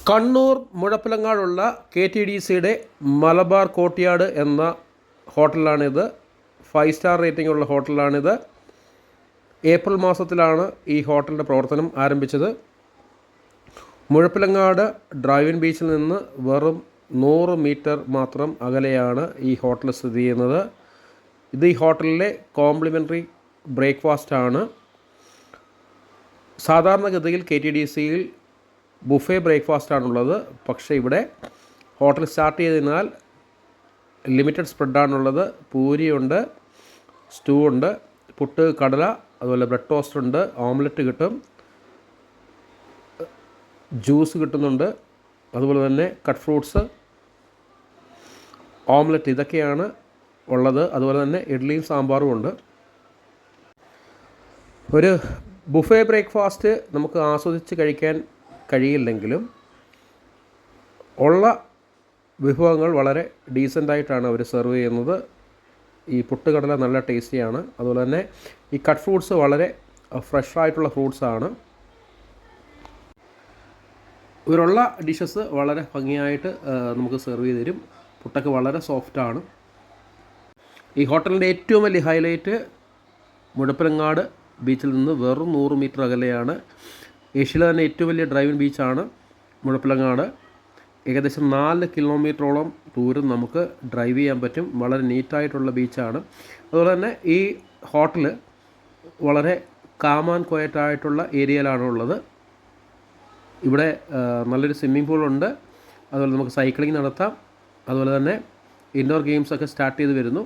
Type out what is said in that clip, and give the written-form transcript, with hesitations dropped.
Kannur മുഴപ്പിലങ്ങാടുള്ള KTDCയുടെ Malabar courtyard എന്ന ഹോട്ടലാണിത്. 5 star rating ഉള്ള ഹോട്ടലാണിത്. April മാസത്തിലാണ് ഈ ഹോട്ടലിൻ്റെ പ്രവർത്തനം ആരംഭിച്ചത്. മുഴപ്പിലങ്ങാട് ഡ്രൈവിൻ ബീച്ചിൽ നിന്ന് വെറും 100 മീറ്റർ മാത്രം അകലെയാണ് ഈ ഹോട്ടൽ സ്ഥിതി ചെയ്യുന്നത്. ഇത് ഈ ഹോട്ടലിലെ കോംപ്ലിമെൻ്ററി ബ്രേക്ക്ഫാസ്റ്റാണ്. സാധാരണഗതിയിൽ KTDCയിൽ ബുഫേ ബ്രേക്ക്ഫാസ്റ്റാണുള്ളത്. പക്ഷേ ഇവിടെ ഹോട്ടൽ സ്റ്റാർട്ട് ചെയ്തതിനാൽ ലിമിറ്റഡ് സ്പ്രെഡാണുള്ളത്. പൂരിയുണ്ട്, സ്റ്റൂ ഉണ്ട്, പുട്ട്, കടല, അതുപോലെ ബ്രെഡ് ടോസ്റ്റ് ഉണ്ട്, ഓംലെറ്റ് കിട്ടും, ജ്യൂസ് കിട്ടുന്നുണ്ട്, അതുപോലെ തന്നെ കട്ട് ഫ്രൂട്ട്സ്, ഓംലെറ്റ്, ഇതൊക്കെയാണ് ഉള്ളത്. അതുപോലെ തന്നെ ഇഡ്ഡലിയും സാമ്പാറും ഉണ്ട്. ഒരു ബുഫേ ബ്രേക്ക്ഫാസ്റ്റ് നമുക്ക് ആസ്വദിച്ച് കഴിക്കാൻ കഴിയില്ലെങ്കിലും ഉള്ള വിഭവങ്ങൾ വളരെ ഡീസൻ്റായിട്ടാണ് അവർ സെർവ് ചെയ്യുന്നത്. ഈ പുട്ടുകടല നല്ല ടേസ്റ്റിയാണ്. അതുപോലെ തന്നെ ഈ കട്ട് ഫ്രൂട്ട്സ് വളരെ ഫ്രഷായിട്ടുള്ള ഫ്രൂട്ട്സാണ്. ഇവരുള്ള ഡിഷസ് വളരെ ഭംഗിയായിട്ട് നമുക്ക് സെർവ് ചെയ്ത് തരും. പുട്ടൊക്കെ വളരെ സോഫ്റ്റാണ്. ഈ ഹോട്ടലിൻ്റെ ഏറ്റവും വലിയ ഹൈലൈറ്റ് മുഴപ്പിലങ്ങാട് ബീച്ചിൽ നിന്ന് വെറും 100 മീറ്റർ അകലെയാണ്. ഏഷ്യയിലെ തന്നെ ഏറ്റവും വലിയ ഡ്രൈവിൻ ബീച്ചാണ് മുഴപ്പിലങ്ങാട്. ഏകദേശം 4 കിലോമീറ്ററോളം ദൂരം നമുക്ക് ഡ്രൈവ് ചെയ്യാൻ പറ്റും. വളരെ നീറ്റായിട്ടുള്ള ബീച്ചാണ്. അതുപോലെ തന്നെ ഈ ഹോട്ടൽ വളരെ കാം ആൻഡ് ക്വയറ്റായിട്ടുള്ള ഏരിയയിലാണ് ഉള്ളത്. ഇവിടെ നല്ലൊരു സ്വിമ്മിംഗ് പൂളുണ്ട്. അതുപോലെ നമുക്ക് സൈക്ലിംഗ് നടത്താം. അതുപോലെ തന്നെ ഇൻഡോർ ഗെയിംസൊക്കെ സ്റ്റാർട്ട് ചെയ്ത് വരുന്നു.